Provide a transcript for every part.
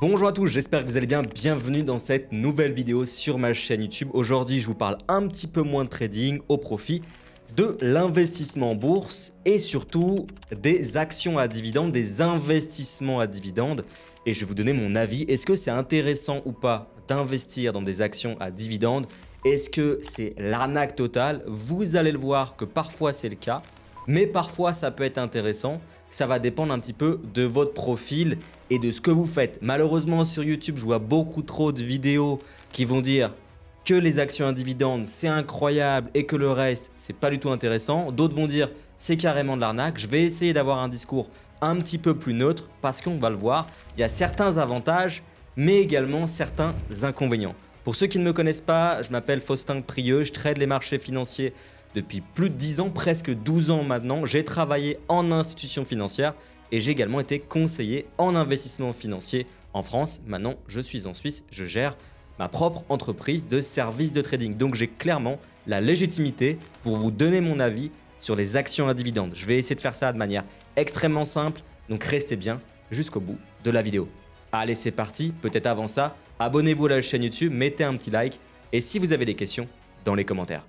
Bonjour à tous, j'espère que vous allez bien, bienvenue dans cette nouvelle vidéo sur ma chaîne YouTube. Aujourd'hui, je vous parle un petit peu moins de trading au profit de l'investissement en bourse et surtout des actions à dividendes, des investissements à dividendes. Et je vais vous donner mon avis. Est-ce que c'est intéressant ou pas d'investir dans des actions à dividendes? Est-ce que c'est l'arnaque totale? Vous allez le voir que parfois c'est le cas, mais parfois ça peut être intéressant. Ça va dépendre un petit peu de votre profil et de ce que vous faites. Malheureusement sur YouTube, je vois beaucoup trop de vidéos qui vont dire que les actions à dividendes c'est incroyable et que le reste c'est pas du tout intéressant. D'autres vont dire c'est carrément de l'arnaque. Je vais essayer d'avoir un discours un petit peu plus neutre parce qu'on va le voir, il y a certains avantages mais également certains inconvénients. Pour ceux qui ne me connaissent pas, je m'appelle Faustin Prieux, je trade les marchés financiers depuis plus de 10 ans, presque 12 ans maintenant. J'ai travaillé en institution financière et j'ai également été conseiller en investissement financier en France. Maintenant, je suis en Suisse, je gère ma propre entreprise de services de trading. Donc, j'ai clairement la légitimité pour vous donner mon avis sur les actions à dividendes. Je vais essayer de faire ça de manière extrêmement simple, donc restez bien jusqu'au bout de la vidéo. Allez, c'est parti. Peut-être avant ça, abonnez-vous à la chaîne YouTube, mettez un petit like et si vous avez des questions, dans les commentaires.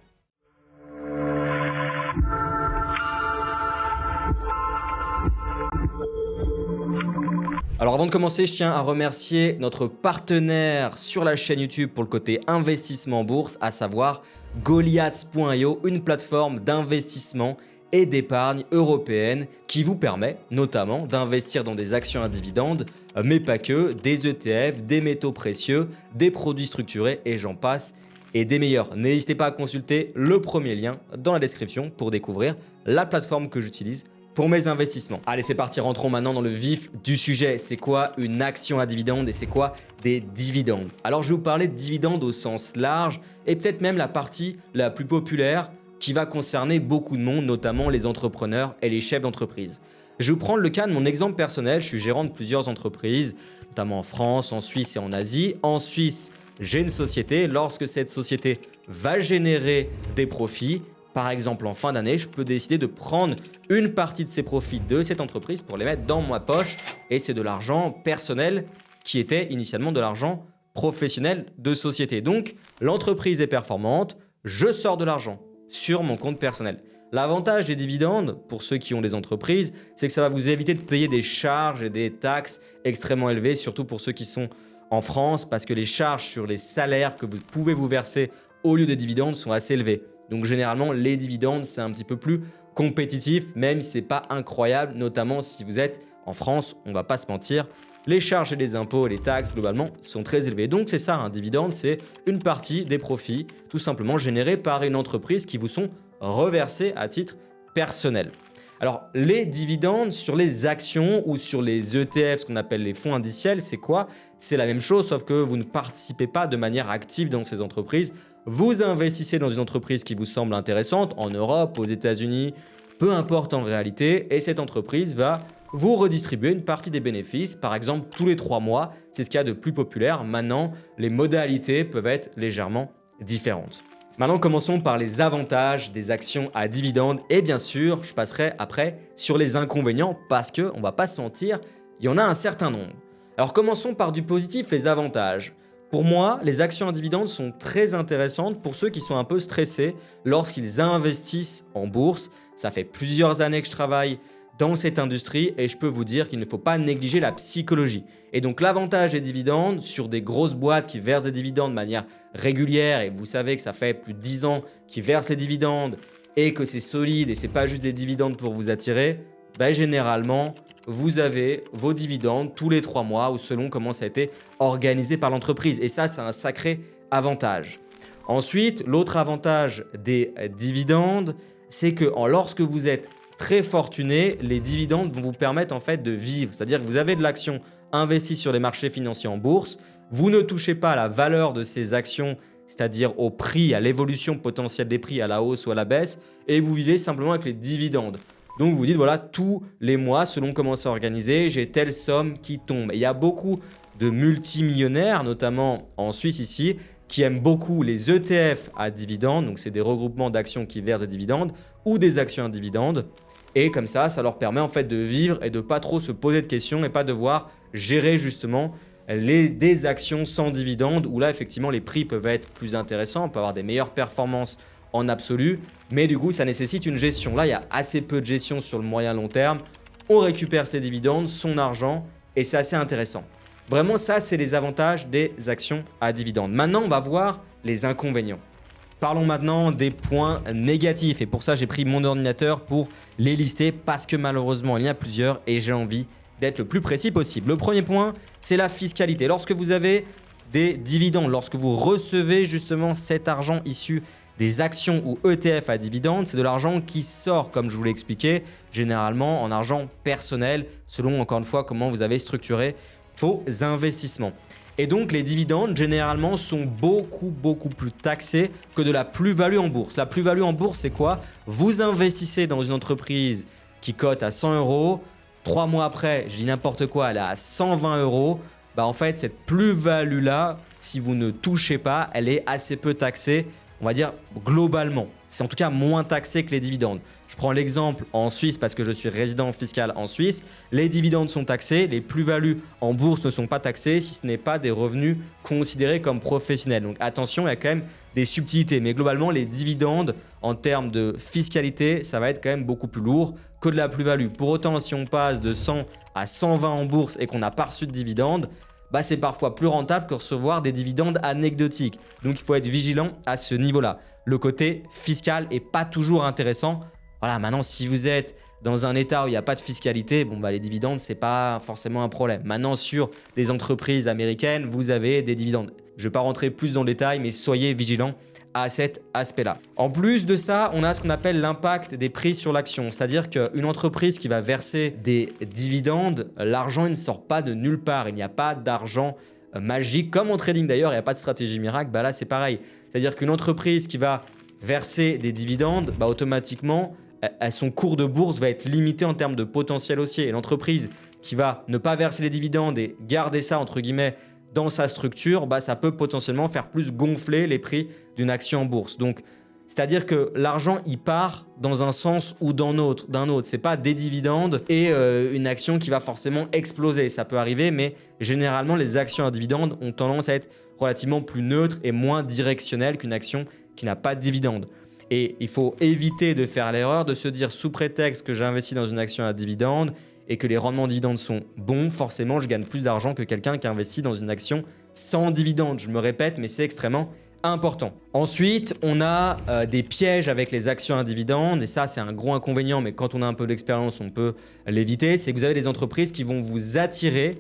Alors avant de commencer, je tiens à remercier notre partenaire sur la chaîne YouTube pour le côté investissement en bourse, à savoir Goliath.io, une plateforme d'investissement et d'épargne européenne qui vous permet notamment d'investir dans des actions à dividendes, mais pas que, des ETF, des métaux précieux, des produits structurés et j'en passe et des meilleurs. N'hésitez pas à consulter le premier lien dans la description pour découvrir la plateforme que j'utilise pour mes investissements. Allez, c'est parti, rentrons maintenant dans le vif du sujet. C'est quoi une action à dividendes et c'est quoi des dividendes? Alors, je vais vous parler de dividendes au sens large et peut-être même la partie la plus populaire qui va concerner beaucoup de monde, notamment les entrepreneurs et les chefs d'entreprise. Je vais vous prendre le cas de mon exemple personnel. Je suis gérant de plusieurs entreprises, notamment en France, en Suisse et en Asie. En Suisse, j'ai une société. Lorsque cette société va générer des profits, par exemple, en fin d'année, je peux décider de prendre une partie de ces profits de cette entreprise pour les mettre dans ma poche et c'est de l'argent personnel qui était initialement de l'argent professionnel de société. Donc, l'entreprise est performante, je sors de l'argent sur mon compte personnel. L'avantage des dividendes, pour ceux qui ont des entreprises, c'est que ça va vous éviter de payer des charges et des taxes extrêmement élevées, surtout pour ceux qui sont en France, parce que les charges sur les salaires que vous pouvez vous verser au lieu des dividendes sont assez élevées. Donc généralement, les dividendes, c'est un petit peu plus compétitif, même si ce n'est pas incroyable, notamment si vous êtes en France, on ne va pas se mentir, les charges et les impôts et les taxes globalement sont très élevés. Donc c'est ça, un dividende, c'est une partie des profits tout simplement générés par une entreprise qui vous sont reversés à titre personnel. Alors les dividendes sur les actions ou sur les ETF, ce qu'on appelle les fonds indiciels, c'est quoi? C'est la même chose, sauf que vous ne participez pas de manière active dans ces entreprises. Vous investissez dans une entreprise qui vous semble intéressante, en Europe, aux États-Unis, peu importe en réalité, et cette entreprise va vous redistribuer une partie des bénéfices, par exemple tous les 3 mois. C'est ce qu'il y a de plus populaire. Maintenant, les modalités peuvent être légèrement différentes. Maintenant, commençons par les avantages des actions à dividendes et bien sûr, je passerai après sur les inconvénients parce qu'on ne va pas se mentir, il y en a un certain nombre. Alors commençons par du positif, les avantages. Pour moi, les actions à dividendes sont très intéressantes pour ceux qui sont un peu stressés lorsqu'ils investissent en bourse. Ça fait plusieurs années que je travaille dans cette industrie et je peux vous dire qu'il ne faut pas négliger la psychologie. Et donc l'avantage des dividendes sur des grosses boîtes qui versent des dividendes de manière régulière et vous savez que ça fait plus de 10 ans qu'ils versent les dividendes et que c'est solide et c'est pas juste des dividendes pour vous attirer, généralement vous avez vos dividendes tous les 3 mois ou selon comment ça a été organisé par l'entreprise et ça c'est un sacré avantage. Ensuite, l'autre avantage des dividendes, c'est que lorsque vous êtes très fortuné, les dividendes vont vous permettre en fait de vivre. C'est-à-dire que vous avez de l'action investie sur les marchés financiers en bourse, vous ne touchez pas à la valeur de ces actions, c'est-à-dire au prix, à l'évolution potentielle des prix à la hausse ou à la baisse, et vous vivez simplement avec les dividendes. Donc vous dites voilà, tous les mois, selon comment c'est organisé, j'ai telle somme qui tombe. Et il y a beaucoup de multimillionnaires, notamment en Suisse ici, qui aiment beaucoup les ETF à dividendes, donc c'est des regroupements d'actions qui versent des dividendes, ou des actions à dividendes. Et comme ça leur permet en fait de vivre et de pas trop se poser de questions et pas devoir gérer justement des actions sans dividende, où là, effectivement, les prix peuvent être plus intéressants, on peut avoir des meilleures performances en absolu, mais du coup, ça nécessite une gestion. Là, il y a assez peu de gestion sur le moyen long terme. On récupère ses dividendes, son argent, et c'est assez intéressant. Vraiment, ça, c'est les avantages des actions à dividendes. Maintenant, on va voir les inconvénients. Parlons maintenant des points négatifs. Et pour ça, j'ai pris mon ordinateur pour les lister parce que malheureusement, il y en a plusieurs et j'ai envie d'être le plus précis possible. Le premier point, c'est la fiscalité. Lorsque vous avez des dividendes, lorsque vous recevez justement cet argent issu des actions ou ETF à dividendes, c'est de l'argent qui sort, comme je vous l'ai expliqué, généralement en argent personnel, selon encore une fois comment vous avez structuré vos investissements. Et donc les dividendes généralement sont beaucoup plus taxés que de la plus-value en bourse. La plus-value en bourse, c'est quoi? Vous investissez dans une entreprise qui cote à 100 €, 3 mois après, je dis n'importe quoi, elle est à 120 €. Bah en fait, cette plus-value-là, si vous ne touchez pas, elle est assez peu taxée, on va dire globalement. C'est en tout cas moins taxé que les dividendes. Je prends l'exemple en Suisse parce que je suis résident fiscal en Suisse. Les dividendes sont taxés, les plus-values en bourse ne sont pas taxées si ce n'est pas des revenus considérés comme professionnels. Donc attention, il y a quand même des subtilités. Mais globalement, les dividendes en termes de fiscalité, ça va être quand même beaucoup plus lourd que de la plus-value. Pour autant, si on passe de 100 à 120 en bourse et qu'on n'a pas reçu de dividendes, bah c'est parfois plus rentable que recevoir des dividendes anecdotiques. Donc il faut être vigilant à ce niveau-là. Le côté fiscal est pas toujours intéressant. Voilà, maintenant si vous êtes dans un état où il n'y a pas de fiscalité, bon bah les dividendes c'est pas forcément un problème. Maintenant sur des entreprises américaines, vous avez des dividendes. Je ne vais pas rentrer plus dans le détail, mais soyez vigilants à cet aspect-là. En plus de ça, on a ce qu'on appelle l'impact des prix sur l'action. C'est-à-dire qu'une entreprise qui va verser des dividendes, l'argent il ne sort pas de nulle part. Il n'y a pas d'argent magique. Comme en trading d'ailleurs, il n'y a pas de stratégie miracle. Bah là, c'est pareil. C'est-à-dire qu'une entreprise qui va verser des dividendes, bah automatiquement, son cours de bourse va être limité en termes de potentiel haussier. Et l'entreprise qui va ne pas verser les dividendes et garder ça, entre guillemets, dans sa structure, bah, ça peut potentiellement faire plus gonfler les prix d'une action en bourse. Donc, c'est-à-dire que l'argent, il part dans un sens ou d'un autre. C'est pas des dividendes et une action qui va forcément exploser. Ça peut arriver, mais généralement, les actions à dividendes ont tendance à être relativement plus neutres et moins directionnelles qu'une action qui n'a pas de dividendes. Et il faut éviter de faire l'erreur de se dire sous prétexte que j'ai investi dans une action à dividendes et que les rendements dividendes sont bons, forcément je gagne plus d'argent que quelqu'un qui investit dans une action sans dividendes. Je me répète, mais c'est extrêmement important. Ensuite, on a des pièges avec les actions à dividendes et ça c'est un gros inconvénient, mais quand on a un peu d'expérience on peut l'éviter. C'est que vous avez des entreprises qui vont vous attirer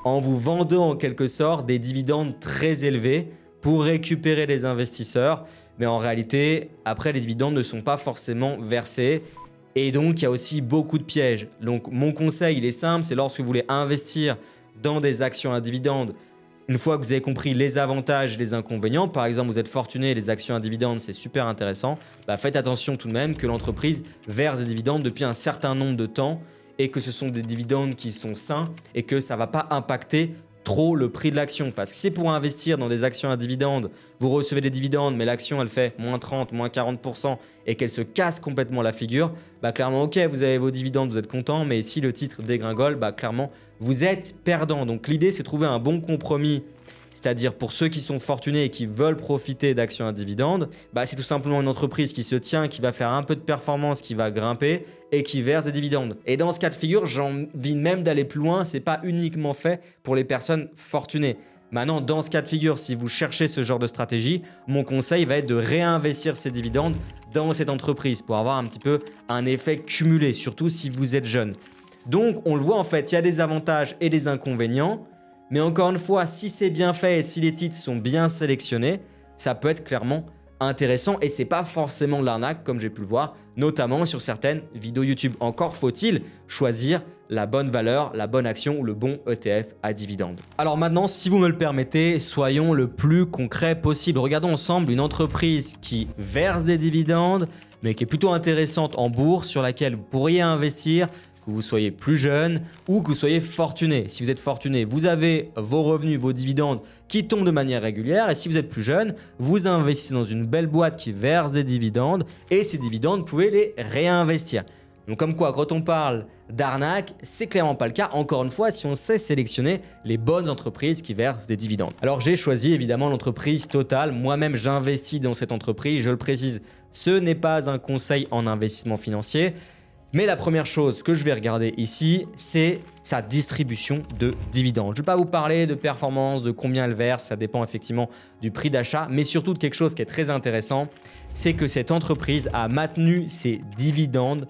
en vous vendant en quelque sorte des dividendes très élevés pour récupérer les investisseurs. Mais en réalité, après les dividendes ne sont pas forcément versés. Et donc, il y a aussi beaucoup de pièges. Donc, mon conseil, il est simple, c'est lorsque vous voulez investir dans des actions à dividendes, une fois que vous avez compris les avantages et les inconvénients, par exemple, vous êtes fortuné, les actions à dividendes, c'est super intéressant, bah faites attention tout de même que l'entreprise verse des dividendes depuis un certain nombre de temps et que ce sont des dividendes qui sont sains et que ça ne va pas impacter trop le prix de l'action. Parce que si pour investir dans des actions à dividendes, vous recevez des dividendes, mais l'action elle fait moins 30, moins 40% et qu'elle se casse complètement la figure, bah clairement ok, vous avez vos dividendes, vous êtes content, mais si le titre dégringole, bah clairement vous êtes perdant. Donc l'idée c'est de trouver un bon compromis. C'est-à-dire pour ceux qui sont fortunés et qui veulent profiter d'actions à dividendes, bah c'est tout simplement une entreprise qui se tient, qui va faire un peu de performance, qui va grimper et qui verse des dividendes. Et dans ce cas de figure, j'ai envie même d'aller plus loin, c'est pas uniquement fait pour les personnes fortunées. Maintenant, dans ce cas de figure, si vous cherchez ce genre de stratégie, mon conseil va être de réinvestir ces dividendes dans cette entreprise pour avoir un petit peu un effet cumulé, surtout si vous êtes jeune. Donc, on le voit en fait, il y a des avantages et des inconvénients. Mais encore une fois, si c'est bien fait et si les titres sont bien sélectionnés, ça peut être clairement intéressant et c'est pas forcément de l'arnaque comme j'ai pu le voir, notamment sur certaines vidéos YouTube. Encore faut-il choisir la bonne valeur, la bonne action ou le bon ETF à dividendes. Alors maintenant, si vous me le permettez, soyons le plus concret possible. Regardons ensemble une entreprise qui verse des dividendes, mais qui est plutôt intéressante en bourse, sur laquelle vous pourriez investir, que vous soyez plus jeune ou que vous soyez fortuné. Si vous êtes fortuné, vous avez vos revenus, vos dividendes qui tombent de manière régulière. Et si vous êtes plus jeune, vous investissez dans une belle boîte qui verse des dividendes et ces dividendes, vous pouvez les réinvestir. Donc comme quoi, quand on parle d'arnaque, c'est clairement pas le cas, encore une fois, si on sait sélectionner les bonnes entreprises qui versent des dividendes. Alors j'ai choisi évidemment l'entreprise Total, moi-même j'investis dans cette entreprise, je le précise, ce n'est pas un conseil en investissement financier, mais la première chose que je vais regarder ici, c'est sa distribution de dividendes. Je ne vais pas vous parler de performance, de combien elle verse, ça dépend effectivement du prix d'achat, mais surtout de quelque chose qui est très intéressant, c'est que cette entreprise a maintenu ses dividendes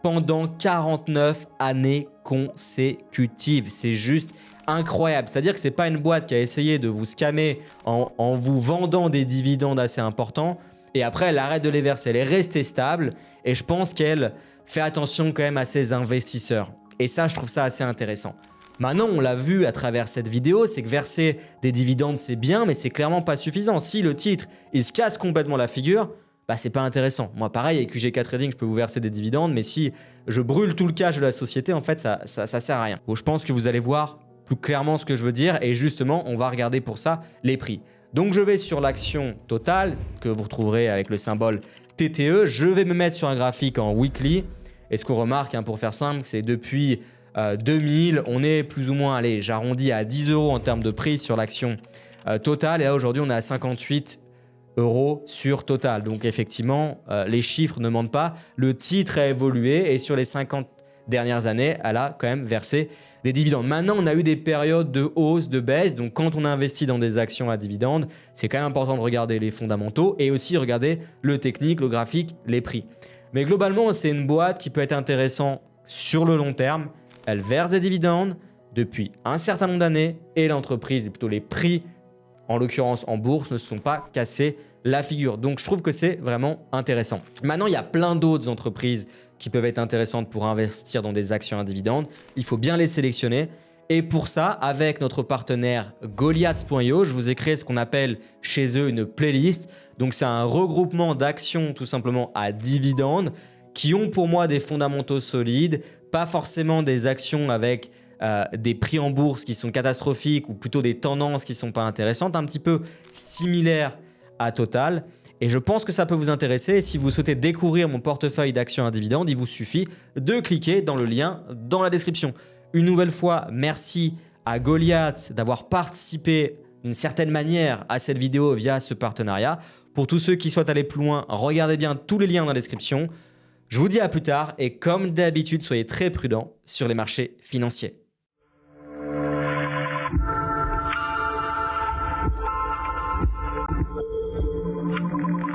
pendant 49 années consécutives. C'est juste incroyable. C'est-à-dire que ce n'est pas une boîte qui a essayé de vous scammer en vous vendant des dividendes assez importants et après elle arrête de les verser. Elle est restée stable et je pense qu'elle fait attention quand même à ses investisseurs. Et ça, je trouve ça assez intéressant. Maintenant, on l'a vu à travers cette vidéo, c'est que verser des dividendes, c'est bien, mais c'est clairement pas suffisant. Si le titre, il se casse complètement la figure, bah c'est pas intéressant. Moi, pareil, avec QGK Trading, je peux vous verser des dividendes, mais si je brûle tout le cash de la société, en fait, ça sert à rien. Bon, je pense que vous allez voir plus clairement ce que je veux dire et justement, on va regarder pour ça les prix. Donc, je vais sur l'action Total, que vous retrouverez avec le symbole TTE. Je vais me mettre sur un graphique en weekly. Et ce qu'on remarque, hein, pour faire simple, c'est depuis 2000, on est plus ou moins, allez, j'arrondis à 10 € en termes de prix sur l'action Total. Et là, aujourd'hui, on est à 58 € sur Total. Donc, effectivement, les chiffres ne mentent pas. Le titre a évolué et sur les 50 dernières années, elle a quand même versé des dividendes. Maintenant, on a eu des périodes de hausse, de baisse. Donc, quand on investit dans des actions à dividendes, c'est quand même important de regarder les fondamentaux et aussi regarder le technique, le graphique, les prix. Mais globalement, c'est une boîte qui peut être intéressante sur le long terme. Elle verse des dividendes depuis un certain nombre d'années et l'entreprise, et plutôt les prix, en l'occurrence en bourse, ne se sont pas cassés la figure. Donc, je trouve que c'est vraiment intéressant. Maintenant, il y a plein d'autres entreprises qui peuvent être intéressantes pour investir dans des actions à dividendes. Il faut bien les sélectionner. Et pour ça, avec notre partenaire Goliath.io, je vous ai créé ce qu'on appelle chez eux une playlist. Donc, c'est un regroupement d'actions tout simplement à dividendes qui ont pour moi des fondamentaux solides, pas forcément des actions avec des prix en bourse qui sont catastrophiques ou plutôt des tendances qui ne sont pas intéressantes, un petit peu similaires à Total. Et je pense que ça peut vous intéresser. Et si vous souhaitez découvrir mon portefeuille d'actions à dividendes, il vous suffit de cliquer dans le lien dans la description. Une nouvelle fois, merci à Goliath d'avoir participé d'une certaine manière à cette vidéo via ce partenariat. Pour tous ceux qui souhaitent aller plus loin, regardez bien tous les liens dans la description. Je vous dis à plus tard et comme d'habitude, soyez très prudents sur les marchés financiers.